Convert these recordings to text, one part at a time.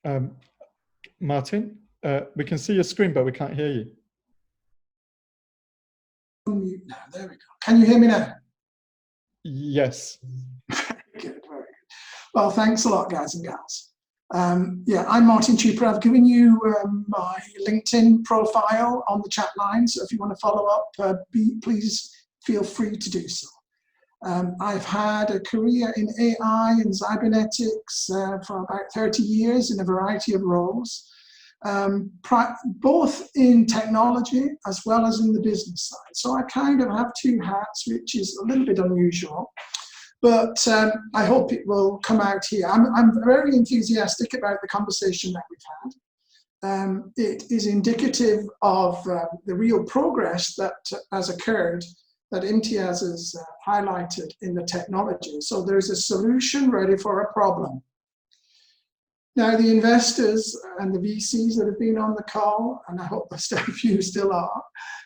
Um, Martin, we can see your screen, but we can't hear you. Unmute now. There we go. Can you hear me now? Yes. Very good, very good. Well, thanks a lot, guys and gals. Yeah, I'm Martin Ciupa. I've given you my LinkedIn profile on the chat line, so if you want to follow up, please feel free to do so. I've had a career in AI and cybernetics for about 30 years in a variety of roles, both in technology as well as in the business side. So I kind of have two hats, which is a little bit unusual, but I hope it will come out here. I'm very enthusiastic about the conversation that we've had. It is indicative of the real progress that has occurred, that Imtiaz has highlighted in the technology. So there's a solution ready for a problem. Now, the investors and the VCs that have been on the call, and I hope a few still are,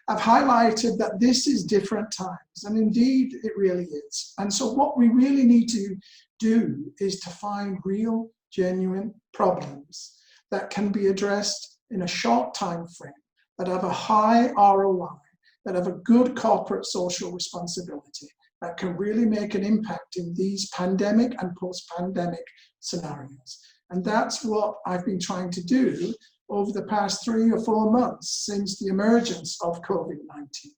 have highlighted that this is different times, and indeed it really is. And so what we really need to do is to find real, genuine problems that can be addressed in a short time frame, that have a high ROI, that have a good corporate social responsibility, that can really make an impact in these pandemic and post-pandemic scenarios. And that's what I've been trying to do over the past 3 or 4 months since the emergence of COVID-19.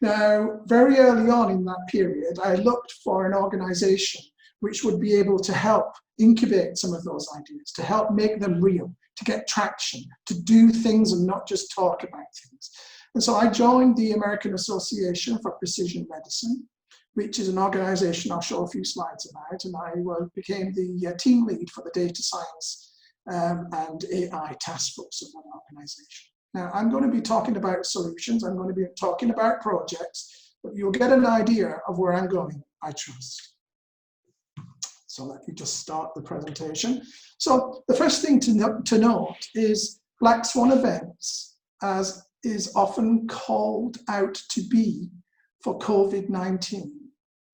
Now, very early on in that period, I looked for an organization which would be able to help incubate some of those ideas, to help make them real, to get traction, to do things and not just talk about things. And so I joined the American Association for Precision Medicine, which is an organization I'll show a few slides about, and I became the team lead for the data science and AI task force of that organization. Now, I'm going to be talking about solutions, I'm going to be talking about projects, but you'll get an idea of where I'm going, I trust. So let me just start the presentation. So the first thing to note is black swan events, as is often called out to be for COVID-19,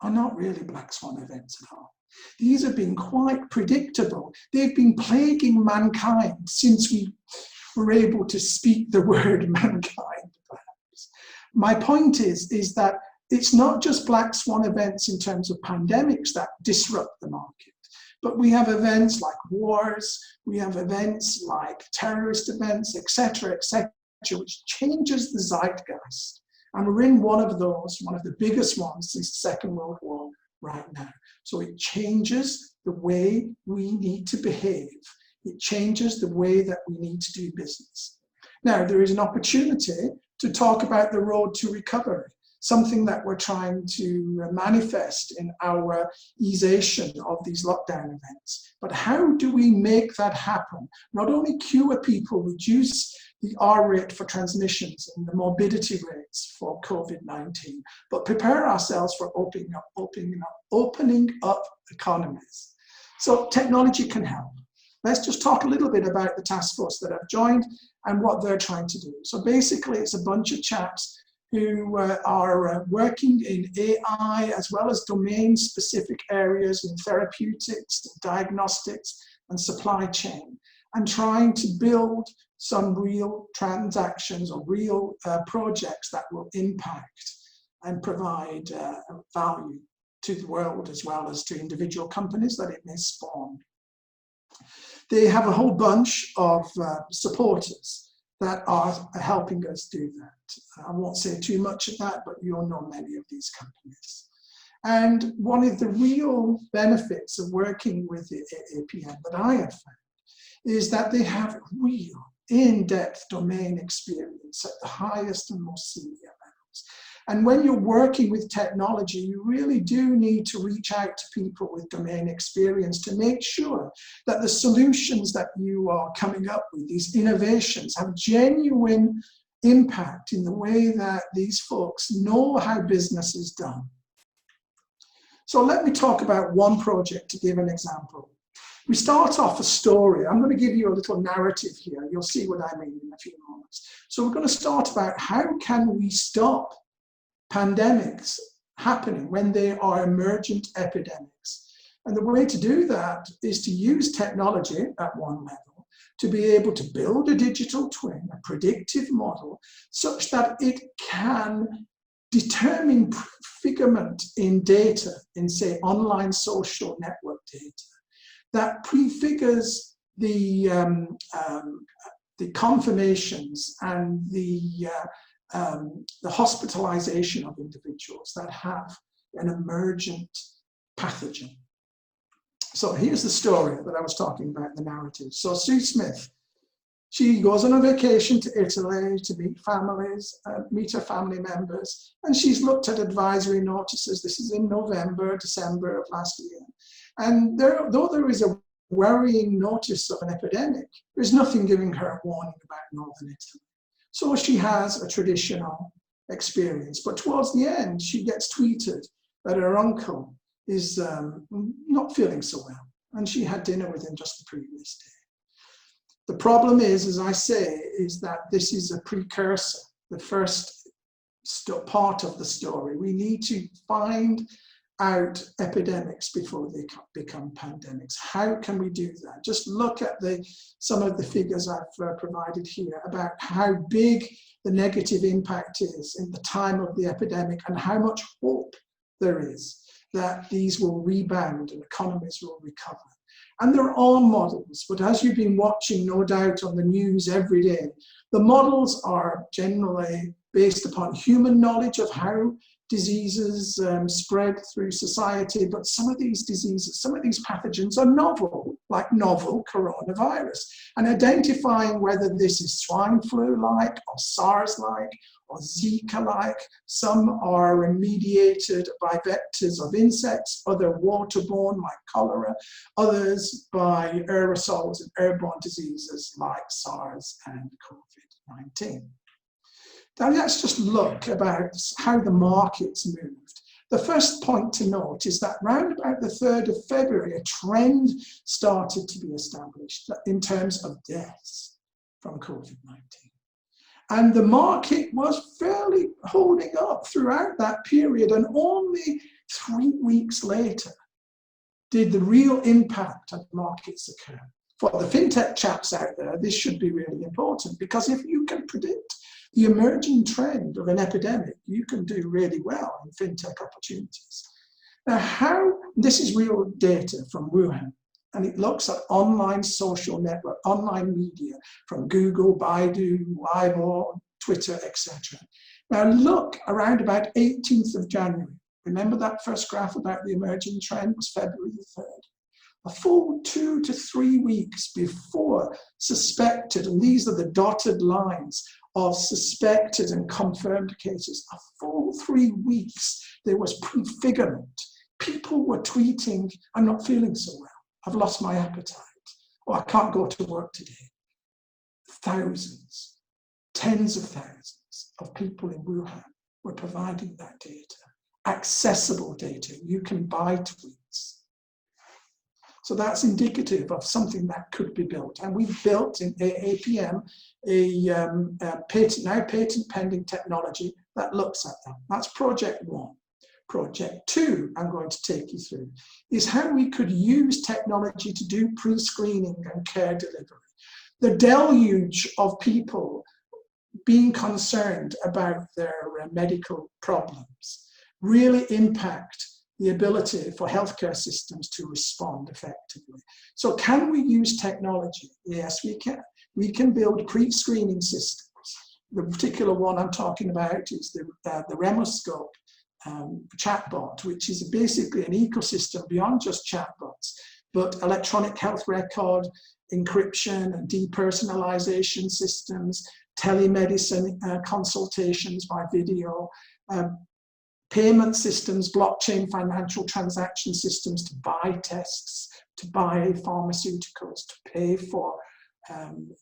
are not really black swan events at all. These have been quite predictable. They've been plaguing mankind since we were able to speak the word mankind, perhaps. My point is that it's not just black swan events in terms of pandemics that disrupt the market, but we have events like wars, we have events like terrorist events, etc., which changes the zeitgeist. And we're in one of those, one of the biggest ones since the Second World War right now. So it changes the way we need to behave. It changes the way that we need to do business. Now, there is an opportunity to talk about the road to recovery, something that we're trying to manifest in our easation of these lockdown events. But how do we make that happen? Not only cure people, reduce the R rate for transmissions and the morbidity rates for COVID-19, but prepare ourselves for opening up economies. So technology can help. Let's just talk a little bit about the task force that I've joined and what they're trying to do. So basically, it's a bunch of chaps who are working in AI as well as domain-specific areas in therapeutics, diagnostics, and supply chain, and trying to build some real transactions or real projects that will impact and provide value to the world as well as to individual companies that it may spawn. They have a whole bunch of supporters that are helping us do that. I won't say too much of that, but you'll know many of these companies. And one of the real benefits of working with the APM that I have found is that they have real in-depth domain experience at the highest and most senior levels. And when you're working with technology, you really do need to reach out to people with domain experience to make sure that the solutions that you are coming up with, these innovations, have genuine impact in the way that these folks know how business is done. So let me talk about one project to give an example. We start off a story. I'm going to give you a little narrative here. You'll see what I mean in a few moments. So we're going to start about how can we stop pandemics happening when they are emergent epidemics. And the way to do that is to use technology at one level, to be able to build a digital twin, a predictive model, such that it can determine prefigurement in data, in say online social network data, that prefigures the confirmations and the hospitalization of individuals that have an emergent pathogen. So here's the story that I was talking about, the narrative. So Sue Smith, she goes on a vacation to Italy to meet families, meet her family members, and she's looked at advisory notices. This is in November, December of last year. And though there is a worrying notice of an epidemic, there's nothing giving her a warning about Northern Italy. So she has a traditional experience. But towards the end, she gets tweeted that her uncle is not feeling so well, and she had dinner with him just the previous day. The problem is, as I say, is that this is a precursor, the first part of the story. We need to find out epidemics before they become pandemics. How can we do that? Just look at some of the figures I've provided here about how big the negative impact is in the time of the epidemic and how much hope there is that these will rebound and economies will recover. And there are models, but as you've been watching, no doubt, on the news every day, the models are generally based upon human knowledge of how diseases spread through society, but some of these diseases, some of these pathogens are novel, like novel coronavirus, and identifying whether this is swine flu-like or SARS-like or Zika-like. Some are mediated by vectors of insects, other waterborne like cholera, others by aerosols and airborne diseases like SARS and COVID-19. Now let's just look about how the markets moved. The first point to note is that round about the 3rd of February, a trend started to be established in terms of deaths from COVID-19. And the market was fairly holding up throughout that period, and only 3 weeks later did the real impact of markets occur. For the fintech chaps out there, this should be really important, because if you can predict the emerging trend of an epidemic, you can do really well in fintech opportunities. Now, this is real data from Wuhan, and it looks at online social network, online media from Google, Baidu, Weibo, Twitter, etc. Now look around about 18th of January. Remember that first graph about the emerging trend was February the 3rd. A full 2 to 3 weeks before suspected, and these are the dotted lines of suspected and confirmed cases, a full 3 weeks, there was prefigurement. People were tweeting, I'm not feeling so well, I've lost my appetite, or I can't go to work today. Thousands, tens of thousands of people in Wuhan were providing that data, accessible data. You can buy tweets. So that's indicative of something that could be built. And we've built in APM now patent pending technology that looks at that. That's project 1. Project 2, I'm going to take you through, is how we could use technology to do pre-screening and care delivery. The deluge of people being concerned about their medical problems really impact the ability for healthcare systems to respond effectively. So can we use technology? Yes, we can. We can build pre-screening systems. The particular one I'm talking about is the Remoscope chatbot, which is basically an ecosystem beyond just chatbots, but electronic health record, encryption and depersonalization systems, telemedicine consultations by video, payment systems, blockchain financial transaction systems to buy tests, to buy pharmaceuticals, to pay for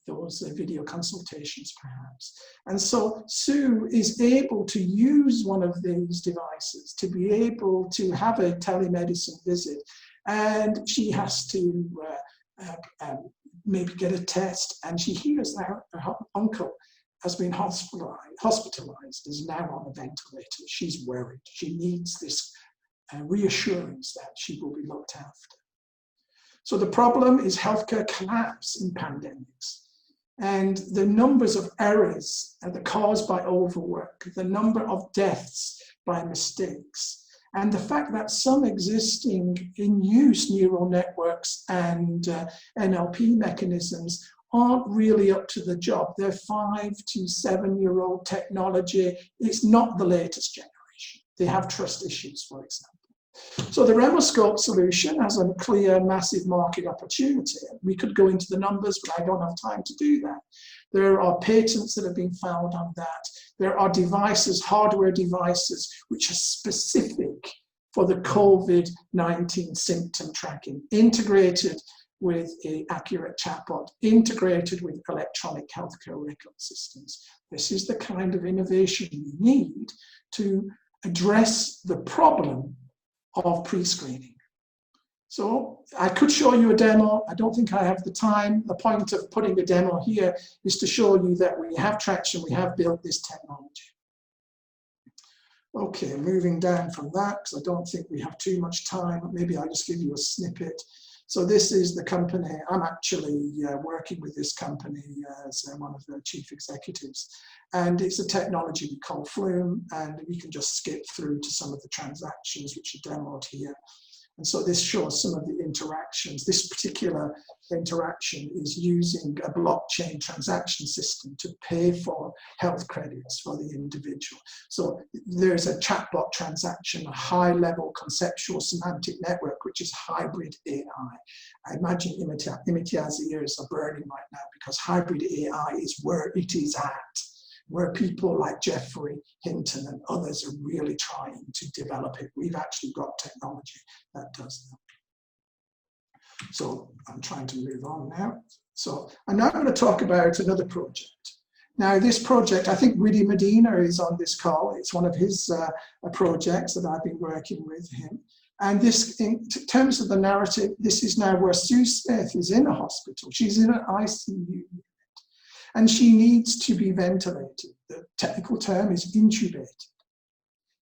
those video consultations perhaps. And so Sue is able to use one of these devices to be able to have a telemedicine visit, and she has to maybe get a test, and she hears that her uncle has been hospitalized, is now on a ventilator. She's worried. She needs this reassurance that she will be looked after. So the problem is healthcare collapse in pandemics. And the numbers of errors that are caused by overwork, the number of deaths by mistakes, and the fact that some existing in use neural networks and NLP mechanisms aren't really up to the job. They're 5 to 7 year old technology. It's not the latest generation. They have trust issues, for example. So the Remoscope solution has a clear, massive market opportunity. We could go into the numbers, but I don't have time to do that. There are patents that have been filed on that. There are devices, hardware devices, which are specific for the COVID-19 symptom tracking, integrated with an accurate chatbot, integrated with electronic healthcare record systems. This is the kind of innovation we need to address the problem of pre-screening. So I could show you a demo. I don't think I have the time. The point of putting a demo here is to show you that we have traction, we have built this technology. Okay, moving down from that, because I don't think we have too much time. Maybe I'll just give you a snippet. So this is the company. I'm actually working with this company as one of the chief executives. And it's a technology we call Flume, and we can just skip through to some of the transactions which are demoed here. And so this shows some of the interactions. This particular interaction is using a blockchain transaction system to pay for health credits for the individual. So there's a chatbot transaction, a high-level conceptual semantic network, which is hybrid AI. I imagine Imitiaz's ears are burning right now, because hybrid AI is where it is at, where people like Jeffrey Hinton and others are really trying to develop it. We've actually got technology that does that. So I'm trying to move on now. So I'm now going to talk about another project. Now this project, I think Rudy Medina is on this call. It's one of his projects that I've been working with him. And this, in terms of the narrative, this is now where Sue Smith is in a hospital. She's in an ICU. And she needs to be ventilated. The technical term is intubated.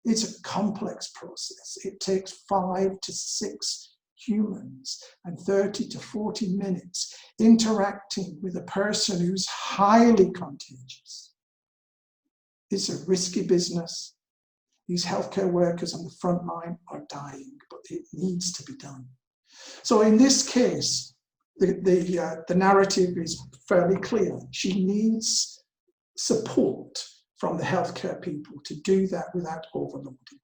It's a complex process. It takes 5 to 6 humans and 30 to 40 minutes interacting with a person who's highly contagious. It's a risky business. These healthcare workers on the front line are dying, but it needs to be done. So in this case, the narrative is fairly clear. She needs support from the healthcare people to do that without overloading them.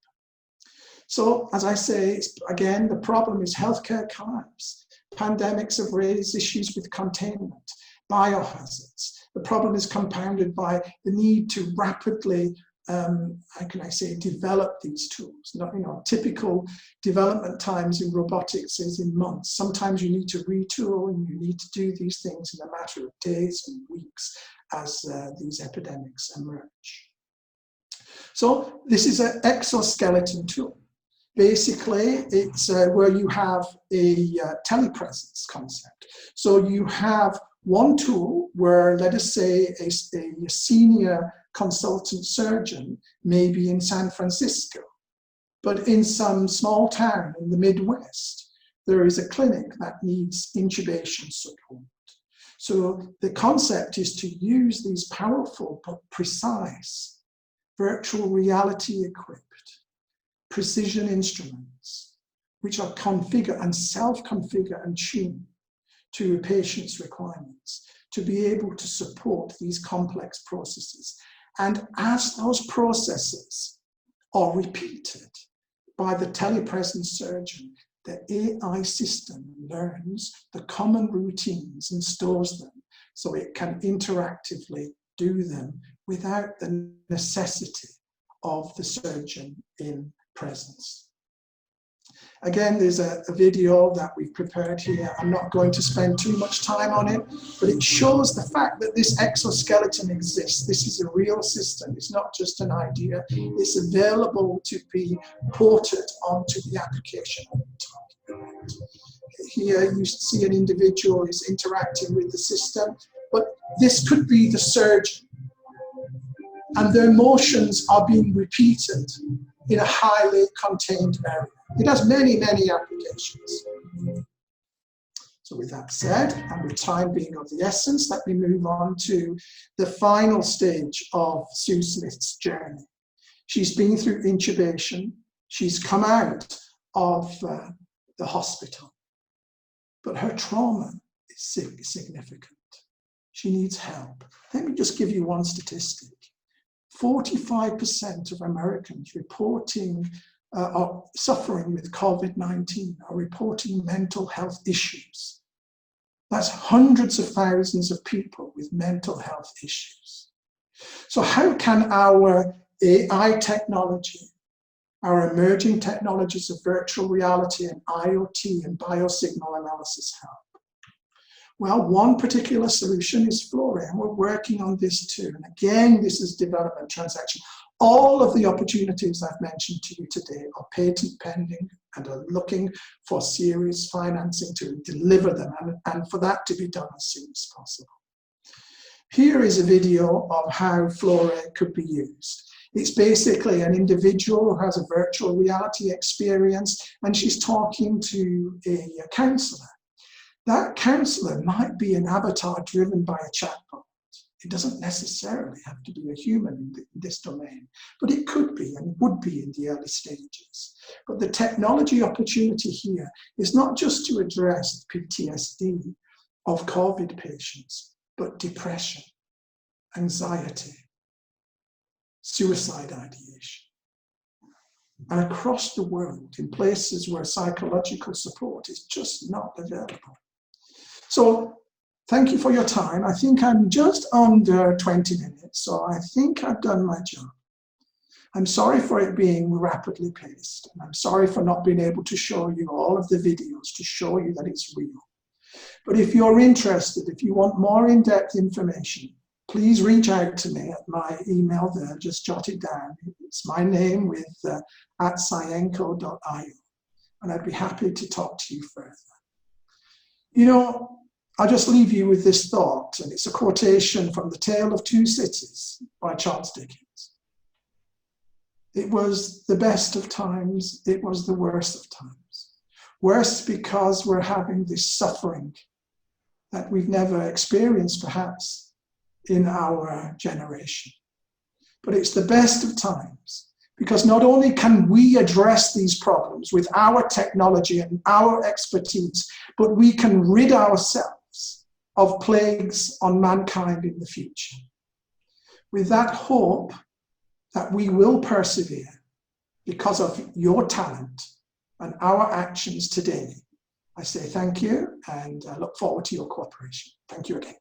So, as I say, again, the problem is healthcare collapse. Pandemics have raised issues with containment, biohazards. The problem is compounded by the need to rapidly how can I say, develop these tools. Not, typical development times in robotics is in months. Sometimes you need to retool and you need to do these things in a matter of days and weeks as these epidemics emerge. So this is an exoskeleton tool. Basically, it's where you have a telepresence concept. So you have one tool where, let us say, a senior consultant surgeon may be in San Francisco, but in some small town in the Midwest, there is a clinic that needs intubation support. So the concept is to use these powerful but precise virtual reality equipped precision instruments, which are configured and self-configure and tune to a patient's requirements, to be able to support these complex processes. And as those processes are repeated by the telepresence surgeon, the AI system learns the common routines and stores them so it can interactively do them without the necessity of the surgeon in presence. Again, there's a video that we've prepared here. I'm not going to spend too much time on it, but it shows the fact that this exoskeleton exists. This is a real system. It's not just an idea. It's available to be ported onto the application. Here you see an individual is interacting with the system, but this could be the surgeon. And their motions are being repeated in a highly contained area. It has many, many applications. So with that said, and with time being of the essence, let me move on to the final stage of Sue Smith's journey. She's been through intubation. She's come out of the hospital, but her trauma is significant. She needs help. Let me just give you one statistic. 45% of Americans reporting are suffering with COVID-19 are reporting mental health issues. That's hundreds of thousands of people with mental health issues. So how can our AI technology, our emerging technologies of virtual reality and IoT and biosignal analysis help? Well, one particular solution is Flora, and we're working on this too. And again, this is development transaction. All of the opportunities I've mentioned to you today are patent pending and are looking for serious financing to deliver them and for that to be done as soon as possible. Here is a video of how Flora could be used. It's basically an individual who has a virtual reality experience and she's talking to a counselor. That counselor might be an avatar driven by a chatbot. It doesn't necessarily have to be a human in this domain, but it could be and would be in the early stages. But the technology opportunity here is not just to address PTSD of COVID patients, but depression, anxiety, suicide ideation. And across the world, in places where psychological support is just not available. So thank you for your time. I think I'm just under 20 minutes, so I think I've done my job. I'm sorry for it being rapidly paced. And I'm sorry for not being able to show you all of the videos to show you that it's real. But if you're interested, if you want more in-depth information, please reach out to me at my email there. Just jot it down. It's my name with @scienco.io. And I'd be happy to talk to you further. You know, I'll just leave you with this thought, and it's a quotation from The Tale of Two Cities by Charles Dickens. It was the best of times, it was the worst of times. Worst because we're having this suffering that we've never experienced perhaps in our generation. But it's the best of times because not only can we address these problems with our technology and our expertise, but we can rid ourselves of plagues on mankind in the future. With that hope that we will persevere because of your talent and our actions today, I say thank you and I look forward to your cooperation. Thank you again.